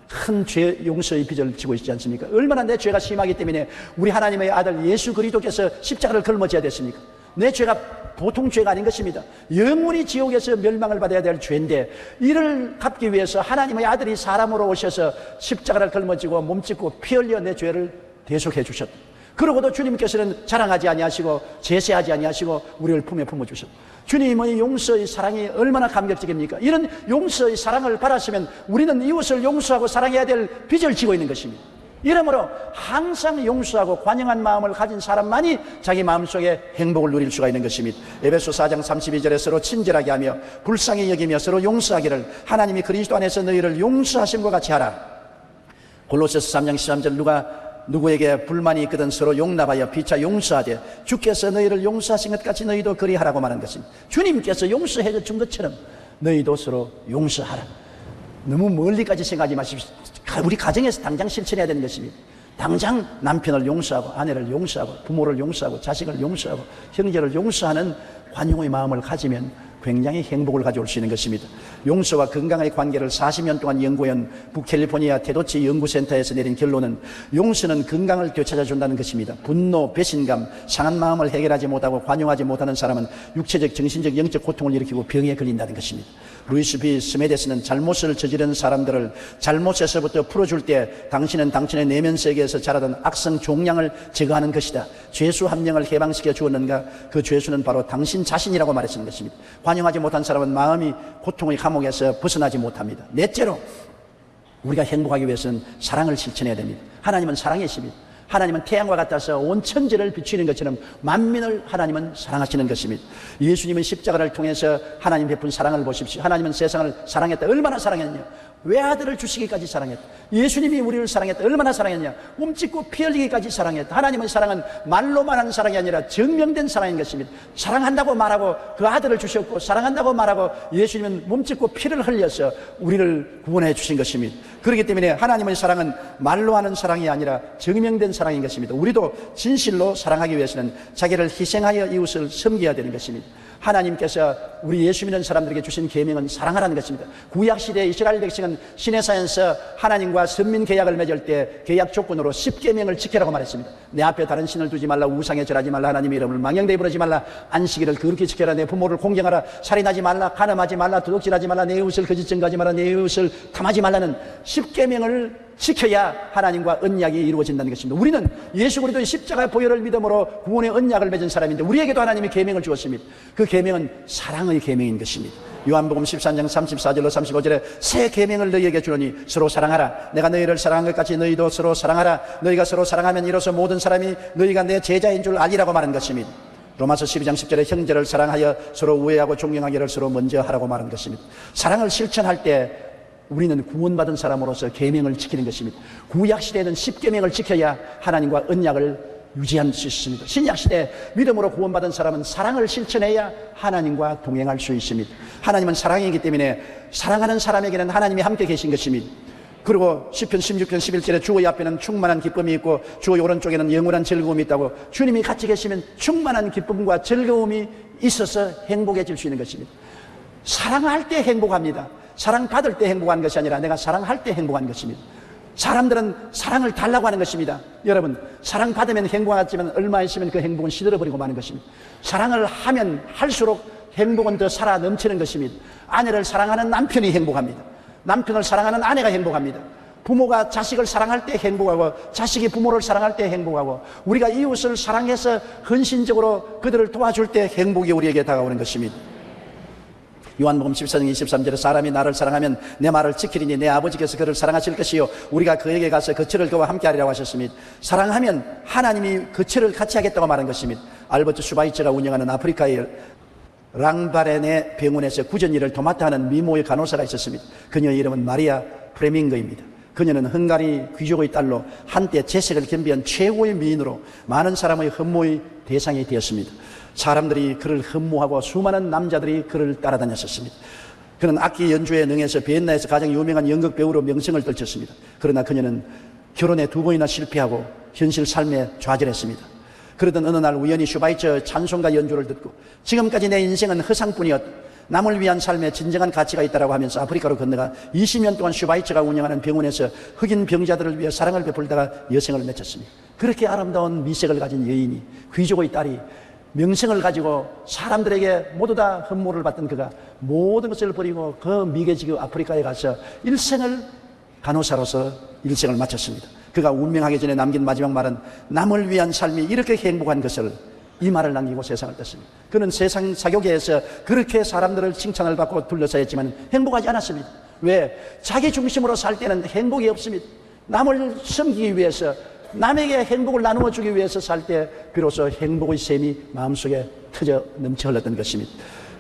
큰 죄 용서의 빚을 지고 있지 않습니까? 얼마나 내 죄가 심하기 때문에 우리 하나님의 아들 예수 그리스도께서 십자가를 걸머져야 됐습니까? 내 죄가 보통 죄가 아닌 것입니다. 영원히 지옥에서 멸망을 받아야 될 죄인데, 이를 갚기 위해서 하나님의 아들이 사람으로 오셔서 십자가를 걸머지고 몸짓고 피 흘려 내 죄를 대속해 주셨다. 그러고도 주님께서는 자랑하지 아니하시고 제세하지 아니하시고 우리를 품에 품어주셨다. 주님의 용서의 사랑이 얼마나 감격적입니까? 이런 용서의 사랑을 바라시면 우리는 이웃을 용서하고 사랑해야 될 빚을 지고 있는 것입니다. 이러므로 항상 용서하고 관용한 마음을 가진 사람만이 자기 마음속에 행복을 누릴 수가 있는 것입니다. 에베소 4장 32절에 서로 친절하게 하며 불쌍히 여기며 서로 용서하기를 하나님이 그리스도 안에서 너희를 용서하심과 같이 하라. 골로새서 3장 13절 누구에게 불만이 있거든 서로 용납하여 피차 용서하되 주께서 너희를 용서하신 것 같이 너희도 그리하라고 말한 것입니다. 주님께서 용서해 준 것처럼 너희도 서로 용서하라. 너무 멀리까지 생각하지 마십시오. 우리 가정에서 당장 실천해야 되는 것입니다. 당장 남편을 용서하고 아내를 용서하고 부모를 용서하고 자식을 용서하고 형제를 용서하는 관용의 마음을 가지면 굉장히 행복을 가져올 수 있는 것입니다. 용서와 건강의 관계를 40년 동안 연구한 북캘리포니아 테도치 연구센터에서 내린 결론은 용서는 건강을 되찾아준다는 것입니다. 분노, 배신감, 상한 마음을 해결하지 못하고 관용하지 못하는 사람은 육체적, 정신적, 영적 고통을 일으키고 병에 걸린다는 것입니다. 루이스 B. 스메데스는 잘못을 저지른 사람들을 잘못에서부터 풀어줄 때 당신은 당신의 내면 세계에서 자라던 악성 종양을 제거하는 것이다. 죄수 한 명을 해방시켜 주었는가? 그 죄수는 바로 당신 자신이라고 말했던 것입니다. 관용하지 못한 사람은 마음이 고통의 감옥에서 벗어나지 못합니다. 넷째로 우리가 행복하기 위해서는 사랑을 실천해야 됩니다. 하나님은 사랑이십니다. 하나님은 태양과 같아서 온 천지를 비추는 것처럼 만민을 하나님은 사랑하시는 것입니다. 예수님은 십자가를 통해서 하나님 베푼 사랑을 보십시오. 하나님은 세상을 사랑했다. 얼마나 사랑했냐? 외아들을 주시기까지 사랑했다. 예수님이 우리를 사랑했다. 얼마나 사랑했냐? 몸짓고 피 흘리기까지 사랑했다. 하나님의 사랑은 말로만 하는 사랑이 아니라 증명된 사랑인 것입니다. 사랑한다고 말하고 그 아들을 주셨고, 사랑한다고 말하고 예수님은 몸짓고 피를 흘려서 우리를 구원해 주신 것입니다. 그렇기 때문에 하나님의 사랑은 말로 하는 사랑이 아니라 증명된 사랑인 것입니다. 우리도 진실로 사랑하기 위해서는 자기를 희생하여 이웃을 섬겨야 되는 것입니다. 하나님께서 우리 예수 믿는 사람들에게 주신 계명은 사랑하라는 것입니다. 구약시대 이스라엘 백성은 시내산에서 하나님과 선민 계약을 맺을 때 계약 조건으로 10계명을 지키라고 말했습니다. 내 앞에 다른 신을 두지 말라, 우상에 절하지 말라, 하나님의 이름을 망령되이 부르지 말라, 안식일을 거룩히 지켜라, 내 부모를 공경하라, 살인하지 말라, 간음하지 말라, 도둑질하지 말라, 내 이웃을 거짓 증거하지 말라, 내 이웃을 탐하지 말라는 10계명을 지켜야 하나님과 언약이 이루어진다는 것입니다. 우리는 예수 그리스도의 십자가 보혈을 믿음으로 구원의 언약을 맺은 사람인데 우리에게도 하나님이 계명을 주었습니다. 그 계명은 사랑의 계명인 것입니다. 요한복음 13장 34절로 35절에 새 계명을 너희에게 주노니 서로 사랑하라. 내가 너희를 사랑한 것 같이 너희도 서로 사랑하라. 너희가 서로 사랑하면 이로써 모든 사람이 너희가 내 제자인 줄 알리라고 말한 것입니다. 로마서 12장 10절에 형제를 사랑하여 서로 우애하고 존경하기를 서로 먼저 하라고 말한 것입니다. 사랑을 실천할 때 우리는 구원받은 사람으로서 계명을 지키는 것입니다. 구약시대에는 10계명을 지켜야 하나님과 언약을 유지할 수 있습니다. 신약시대 믿음으로 구원받은 사람은 사랑을 실천해야 하나님과 동행할 수 있습니다. 하나님은 사랑이기 때문에 사랑하는 사람에게는 하나님이 함께 계신 것입니다. 그리고 시편 16편 11절에 주의 앞에는 충만한 기쁨이 있고 주의 오른쪽에는 영원한 즐거움이 있다고, 주님이 같이 계시면 충만한 기쁨과 즐거움이 있어서 행복해질 수 있는 것입니다. 사랑할 때 행복합니다. 사랑받을 때 행복한 것이 아니라 내가 사랑할 때 행복한 것입니다. 사람들은 사랑을 달라고 하는 것입니다. 여러분, 사랑받으면 행복하지만 얼마 있으면 그 행복은 시들어버리고 마는 것입니다. 사랑을 하면 할수록 행복은 더 살아 넘치는 것입니다. 아내를 사랑하는 남편이 행복합니다. 남편을 사랑하는 아내가 행복합니다. 부모가 자식을 사랑할 때 행복하고 자식이 부모를 사랑할 때 행복하고 우리가 이웃을 사랑해서 헌신적으로 그들을 도와줄 때 행복이 우리에게 다가오는 것입니다. 요한복음 14장 23절에 사람이 나를 사랑하면 내 말을 지키리니 내 아버지께서 그를 사랑하실 것이요 우리가 그에게 가서 거처를 그와 함께 하리라고 하셨습니다. 사랑하면 하나님이 거처를 같이 하겠다고 말한 것입니다. 알버트 슈바이처가 운영하는 아프리카의 랑바렌의 병원에서 구전 일을 도맡아 하는 미모의 간호사가 있었습니다. 그녀의 이름은 마리아 프레밍거입니다. 그녀는 헝가리 귀족의 딸로 한때 재색을 겸비한 최고의 미인으로 많은 사람의 흠모의 대상이 되었습니다. 사람들이 그를 흠모하고 수많은 남자들이 그를 따라다녔었습니다. 그는 악기 연주에 능해서 비엔나에서 가장 유명한 연극 배우로 명성을 떨쳤습니다. 그러나 그녀는 결혼에 2번이나 실패하고 현실 삶에 좌절했습니다. 그러던 어느 날 우연히 슈바이처 찬송가 연주를 듣고 지금까지 내 인생은 허상뿐이었다, 남을 위한 삶에 진정한 가치가 있다고 하면서 아프리카로 건너가 20년 동안 슈바이처가 운영하는 병원에서 흑인 병자들을 위해 사랑을 베풀다가 여생을 맺었습니다. 그렇게 아름다운 미색을 가진 여인이, 귀족의 딸이 명성을 가지고 사람들에게 모두 다 흠모를 받던 그가 모든 것을 버리고 그 미개지구 아프리카에 가서 일생을 간호사로서 일생을 마쳤습니다. 그가 운명하기 전에 남긴 마지막 말은 남을 위한 삶이 이렇게 행복한 것을, 이 말을 남기고 세상을 떴습니다. 그는 세상 사교계에서 그렇게 사람들을 칭찬을 받고 둘러싸였지만 행복하지 않았습니다. 왜? 자기 중심으로 살 때는 행복이 없습니다. 남을 섬기기 위해서, 남에게 행복을 나누어 주기 위해서 살 때 비로소 행복의 샘이 마음속에 터져 넘쳐 흘렀던 것입니다.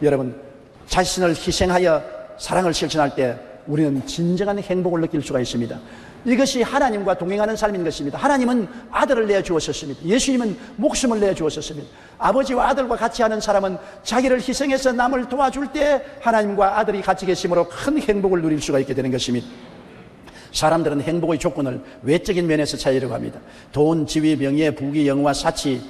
여러분, 자신을 희생하여 사랑을 실천할 때 우리는 진정한 행복을 느낄 수가 있습니다. 이것이 하나님과 동행하는 삶인 것입니다. 하나님은 아들을 내주었었습니다. 예수님은 목숨을 내주었었습니다. 아버지와 아들과 같이 하는 사람은 자기를 희생해서 남을 도와줄 때 하나님과 아들이 같이 계심으로 큰 행복을 누릴 수가 있게 되는 것입니다. 사람들은 행복의 조건을 외적인 면에서 찾으려고 합니다. 돈, 지위, 명예, 부귀, 영화, 사치,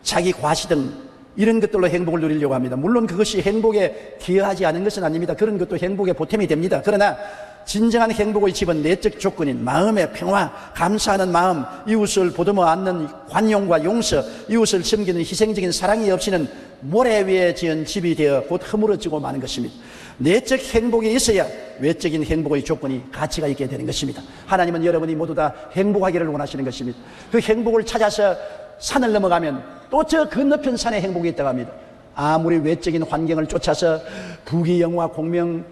자기 과시 등 이런 것들로 행복을 누리려고 합니다. 물론 그것이 행복에 기여하지 않은 것은 아닙니다. 그런 것도 행복의 보탬이 됩니다. 그러나 진정한 행복의 집은 내적 조건인 마음의 평화, 감사하는 마음, 이웃을 보듬어 안는 관용과 용서, 이웃을 섬기는 희생적인 사랑이 없이는 모래 위에 지은 집이 되어 곧 허물어지고 마는 것입니다. 내적 행복이 있어야 외적인 행복의 조건이 가치가 있게 되는 것입니다. 하나님은 여러분이 모두 다 행복하기를 원하시는 것입니다. 그 행복을 찾아서 산을 넘어가면 또 저 건너편 산에 행복이 있다고 합니다. 아무리 외적인 환경을 쫓아서 부귀, 영화, 공명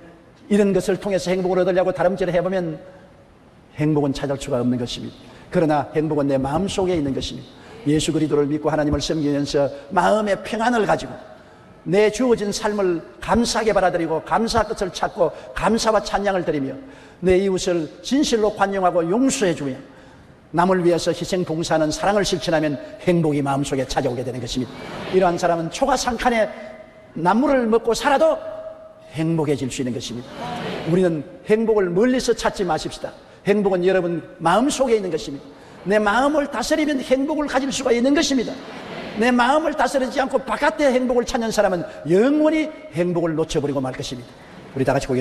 이런 것을 통해서 행복을 얻으려고 다름질을 해보면 행복은 찾을 수가 없는 것입니다. 그러나 행복은 내 마음속에 있는 것입니다. 예수 그리스도를 믿고 하나님을 섬기면서 마음의 평안을 가지고 내 주어진 삶을 감사하게 받아들이고 감사 끝을 찾고 감사와 찬양을 드리며 내 이웃을 진실로 관용하고 용서해 주며 남을 위해서 희생 봉사하는 사랑을 실천하면 행복이 마음속에 찾아오게 되는 것입니다. 이러한 사람은 초가상칸에 나물을 먹고 살아도 행복해질 수 있는 것입니다. 우리는 행복을 멀리서 찾지 마십시다. 행복은 여러분 마음속에 있는 것입니다. 내 마음을 다스리면 행복을 가질 수가 있는 것입니다. 내 마음을 다스리지 않고 바깥의 행복을 찾는 사람은 영원히 행복을 놓쳐버리고 말 것입니다. 우리 다 같이 고개